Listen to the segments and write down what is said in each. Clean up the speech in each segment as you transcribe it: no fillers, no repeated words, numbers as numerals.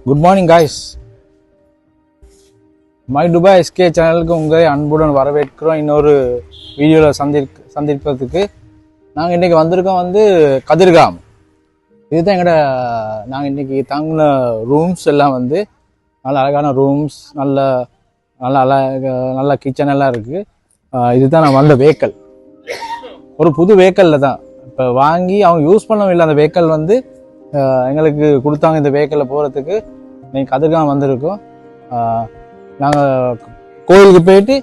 Good morning guys. My Dubai SK சேனலுக்கு உங்களை அன்புடன் வரவேற்கிறோம். இன்னொரு வீடியோவில் சந்திப்பதுக்கு நாங்கள் இன்றைக்கி வந்திருக்கோம் கதிர்காம். இதுதான் நாங்கள் இன்றைக்கி தங்கின ரூம்ஸ் எல்லாம் நல்ல அழகான ரூம்ஸ், நல்ல கிச்சன் எல்லாம் இருக்குது. இதுதான் நான் வந்த வெஹிக்கல். ஒரு புது வெஹிக்கலில் தான் இப்போ வாங்கி அவங்க யூஸ் பண்ணவும் அந்த வெஹிக்கல் எங்களுக்கு கொடுத்தாங்க. இந்த வெஹிக்கலில் போகிறதுக்கு இன்னைக்கு கதிர்காம் வந்திருக்கோம். நாங்கள் கோயிலுக்கு போயிட்டு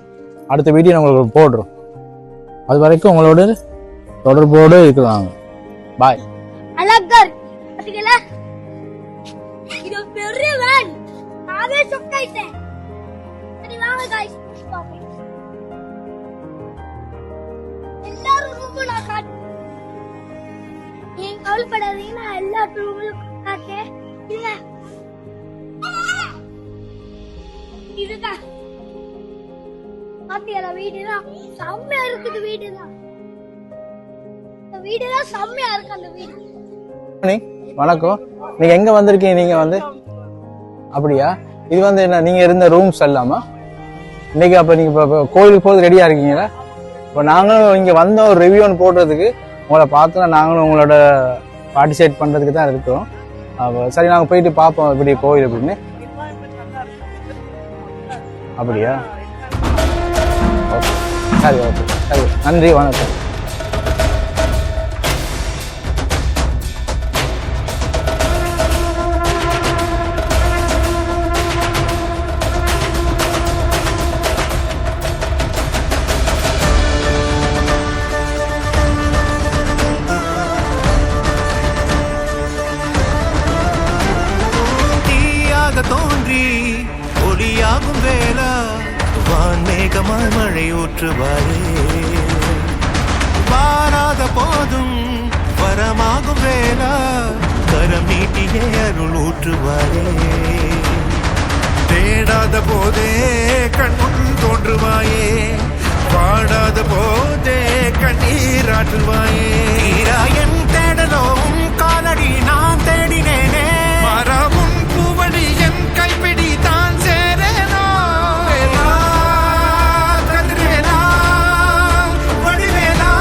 அடுத்த வீடியோ உங்களுக்கு போடுறோம். அது வரைக்கும் உங்களோட தொடர்போடு இருக்கலாம். பாய். அழகர் பாத்தீங்களா, இது பெரிய வேன். நானே ஷாக் ஆயிட்டேன். சரி வாங்க गाइस, பாப்போம். எல்லாரும் ரூமுல காட்டு. நீங்க கவலைப்படாதீங்க, நான் எல்லா ரூமுலும் காட்டேன். இதுதான் பாத்தீங்களா, வீடுதான் செம்மையா இருக்குது. வீடுதான் செம்மையா இருக்கு. அந்த வீடு. வணக்கம். நீங்க எங்க வந்திருக்கீங்க? நீங்க அப்படியா? இது என்ன நீங்க இருந்த ரூம்ஸ் எல்லாமா? இன்னைக்கு அப்ப நீங்க கோயிலுக்கு போறது ரெடியா இருக்கீங்களா? இப்போ நாங்களும் இங்க வந்த ஒரு ரிவ்யூன்னு போடுறதுக்கு உங்களை பார்த்தோன்னா நாங்களும் உங்களோட பார்ட்டிசிபேட் பண்றதுக்கு தான் இருக்கோம். சரி, நாங்க போயிட்டு பார்ப்போம் இப்படி கோயில் அப்படின்னு. அப்படியா? ஓகே, சரி, ஓகே, சரி, நன்றி, வணக்கம். தோன்றி ஒளியாகும் வேளா வான்மேகமாய் மழை ஊற்றுவாரே, வாராத போதும் வரமாகும் வேளா கரம் நீட்டியே அருள் ஊற்றுவாரே, தேடாத போதே கண்முன் தோன்றுவாயே, பாடாத போதே கண்ணீராற்றுவாயே, என் தேடலும் காலடி நான் தேடினேனே, மரமும் பூவடி என் கைப்பிடி தான் சேரேனோ, கதிர்வேலா வடிவேலா.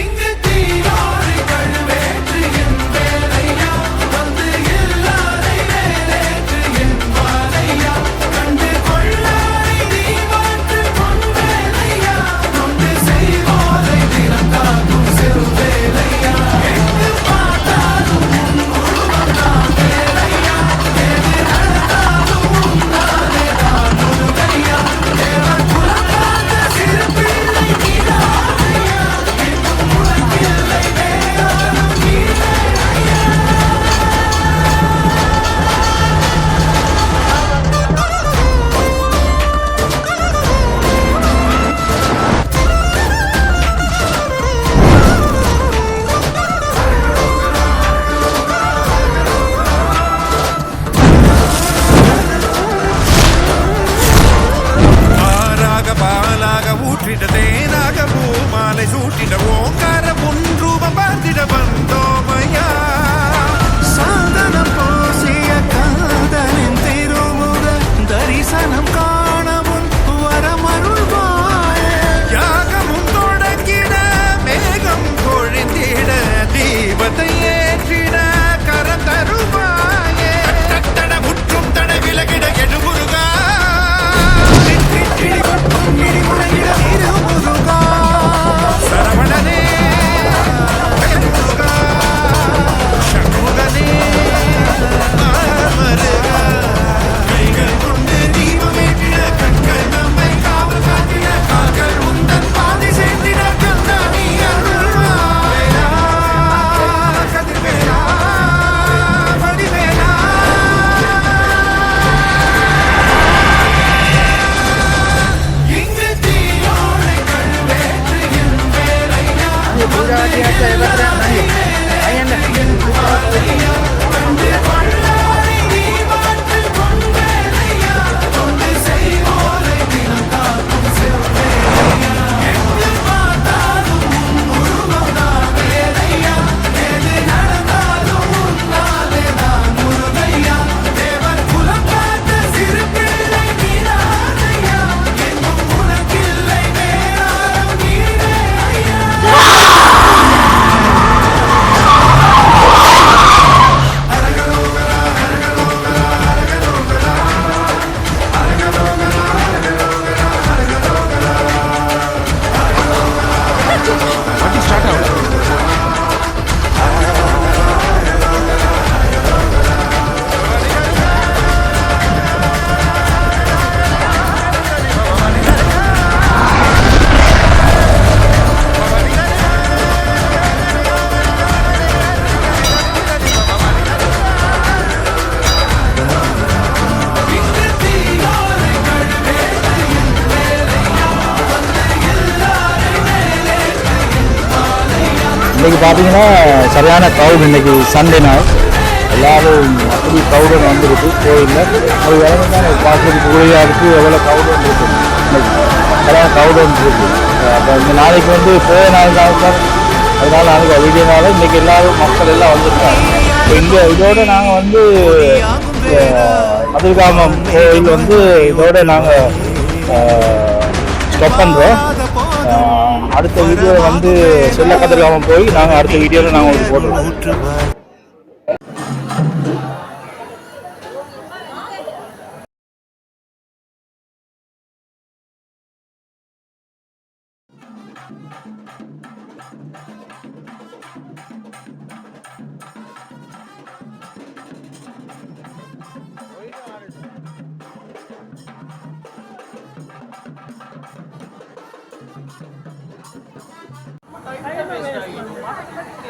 இங்கு தீயோடு கழுவேற்று என் வேலையா, வந்து இல்லாதை வேலேற்று என் வாழையா, கண்டு கொள்ளாரை நீ மாற்று பொன் வேலையா, கொண்டு செய்வோரை திறந்தாக்கும் சிறு வேலையா, எங்கு இன்னைக்கு பார்த்தீங்கன்னா சரியான க்ரௌட். இன்னைக்கு சண்டே நாள் எல்லாரும் அப்படி க்ரௌடு வந்துருக்கு கோயிலில். அது விளங்க தான் பார்க்குறதுக்கு கோயிலாக இருக்குது. எவ்வளோ க்ரௌடு வந்துருக்கு இன்னைக்கு சரியான க்ரௌடு வந்துருக்கு. அப்போ இந்த நாளைக்கு வந்து போய நாள் தான், அதனால நாளைக்கு வீடியோனால இன்னைக்கு எல்லாரும் மக்கள் எல்லாம் வந்துருக்காங்க. இங்கே இதோட நாங்கள் வந்து மதுரகாமம் கோயில் வந்து இதோட நாங்கள் ஸ்டாப் பண்ணுறோம். அடுத்த வீடியோவில் வந்து செல்ல கதிர்காமம் போய் நாங்கள் அடுத்த வீடியோவில் நாங்கள் வந்து போட்டுருவோம்.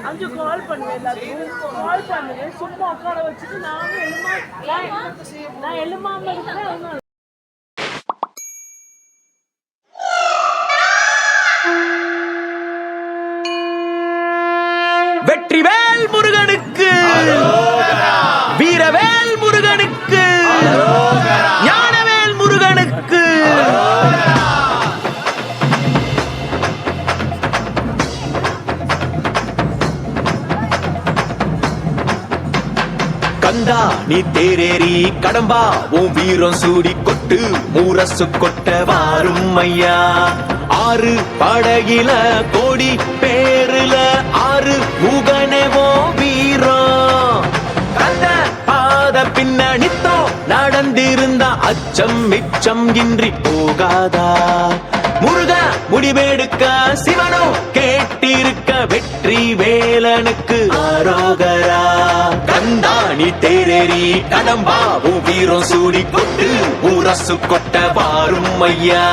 அஞ்சு கால் பண்ணுவேன், எல்லாத்துக்கும் கால் பண்ணுவேன். சும்மா உட்கார வச்சுட்டு நான் எழுமாம இருக்கிறேன். வெற்றிவேல் முருகனுக்கு, வீரவேல் முருகனுக்கு, ஞானவேல் முருகனுக்கு. கந்தா நீ தேரேறி கடம்பா உன் வீரம் சூடி கொட்டு மூரசு கொட்ட வாரும் ஐயா. ஆறு படகில கோடி பேருல ஆறு முகனவோ வீரம். கந்த பாத பின்னணித்தோ நடந்திருந்த அச்சம் மிச்சம் இன்றி போகாதா. முருக முடிவெடுக்க சிவனோ கேட்டிருக்க வெற்றி வேலனுக்கு ஆரோகரா. கந்தாணி தேரேறி கடம்பாவும் வீரம் சூடி கொட்டு ஊரசு கொட்ட வாரும் ஐயா.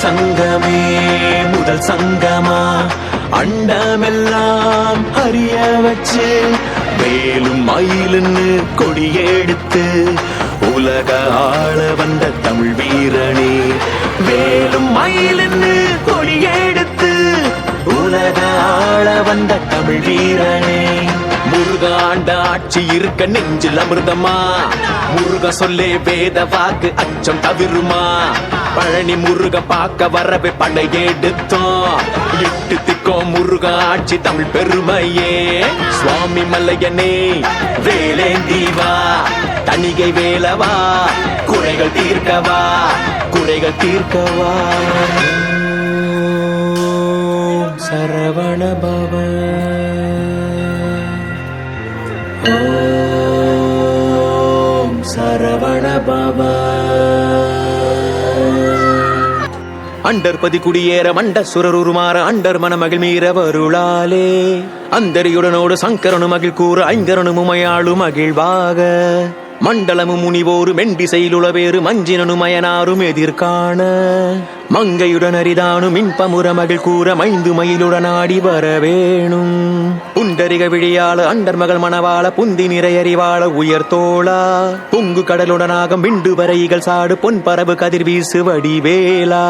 சங்கமே முதல் சங்கமா அண்டமெல்லாம் அறிய வச்சு வேலும் மயிலுன்னு கொடியெடுத்து உலக ஆள வந்த தமிழ் வீரனே. வேலும் மயிலுன்னு கொடியெடுத்து உலக ஆள வந்த தமிழ் வீரனே. முருகாண்ட ஆட்சி இருக்க நெஞ்சில் அமிர்தமா. முருக சொல்லே வேத வாக்கு அச்சம் தவிருமா. பழனி முருக பார்க்க வரவே படை எடுத்தோம். எட்டு திக்கோ முருக ஆட்சி தமிழ் பெருமையே. சுவாமி மல்லையனே வேலேந்தீவா தணிகை வேலவா குறைகள் தீர்க்கவா குறைகள் தீர்க்கவா. சரவண பவ ஓம் சரவண பவ. அண்டர் பதி குடியேற மண்ட சுரருமாற அண்டர் மணமகிழ் மீற வருளாலே. அந்தரியுடனோடு சங்கரனு மகிழ் கூற ஐங்கரனு முமையாளு மகிழ்வாக. மண்டலமு முனிவோரு மெண்டிசையிலுளவேறு மஞ்சினனு மயனாரும் எதிர்காண. மங்கையுடன் அரிதானு மின்பமுற மகிழ் கூற மைந்து மயிலுடன் ஆடி வரவேணும். புண்டரிக விழியாள அண்டர் மகள் மணவாள புந்தி நிறையறிவாள உயர்த்தோளா. பொங்கு கடலுடனாக மிண்டு வரைகள் சாடு பொன் பரவு கதிர் வீசு வடிவேலா.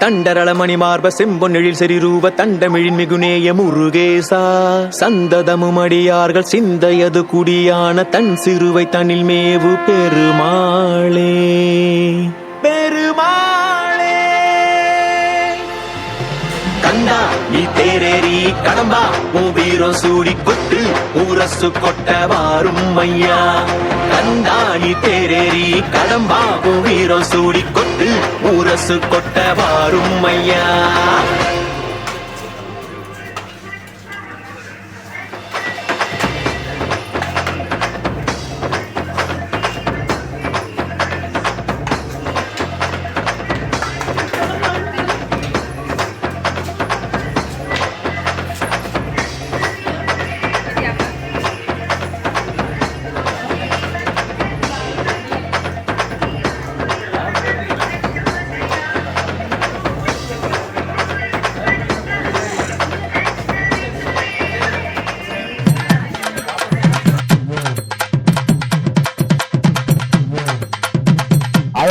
தண்டரள மணி மார்ப செம்பொன் எழில் செறிரூப தண்டமிழின் மிகுநேய முருகேசா. சந்ததமும் அடியார்கள் சிந்தையது குடியான தன் சிறுவை தனில் மேவு பெருமாளே பெருமாளே. கந்தா நீ தேரேறி கடம்பா உன் வீரம் சூடி கொட்டு ஊரசு கொட்ட வாரும் ஐயா. கந்தா நீ தேரேறி கடம்பா உன் வீரம் சூடி கொட்டு ஊரசு கொட்ட வாரும் ஐயா.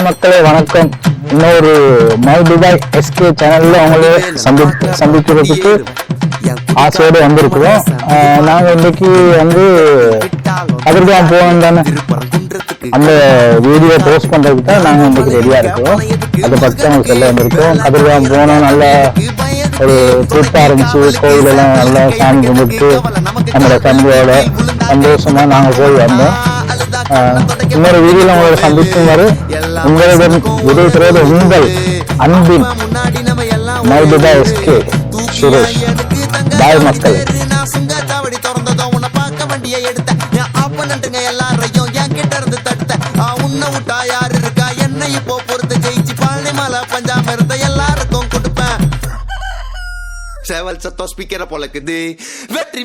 ஹாய் மக்களே வணக்கம். இன்னொரு மை துபாய் எஸ்கே சேனல்ல உங்களை சந்திக்கிறதுக்கு ஆசையோடு வந்திருக்கிறோம். நாங்கள் இன்னைக்கு வந்து கதிர்காம் போகணும் தானே, அந்த வீடியோ போஸ்ட் பண்றதுக்கு தான் நாங்கள் இன்னைக்கு ரெடியா இருக்கோம். அதை பற்றி அவங்க சொல்ல வந்திருக்கோம். கதிர்காம் போனோம், நல்ல ஒரு ட்ரிப்பா இருந்துச்சு. கோயிலெல்லாம் நல்லா சாமி கும்பிட்டு நம்மளோட ஃபேமிலியோட சந்தோஷமா நாங்கள் போய் வந்தோம். இன்னொரு வீடியோல உங்களோட சந்திக்கும் வரை உங்களுடன் விடைபெறுவது உங்கள் அன்பின் மை துபாய் எஸ்கே சுரேஷ். பாய் மக்கள். எல்லாரையும் என் கிட்ட இருந்து தடுத்த உன்னை விட்டா யாரு இருக்கா, என்ன இப்போ பொறுத்து ஜெயிச்சு பழனி மலை பஞ்சாம இருந்த எல்லாருக்கும் கொடுப்பேன். சேவல் சத்தம் ஸ்பீக்கரை பொழக்குது. வெற்றி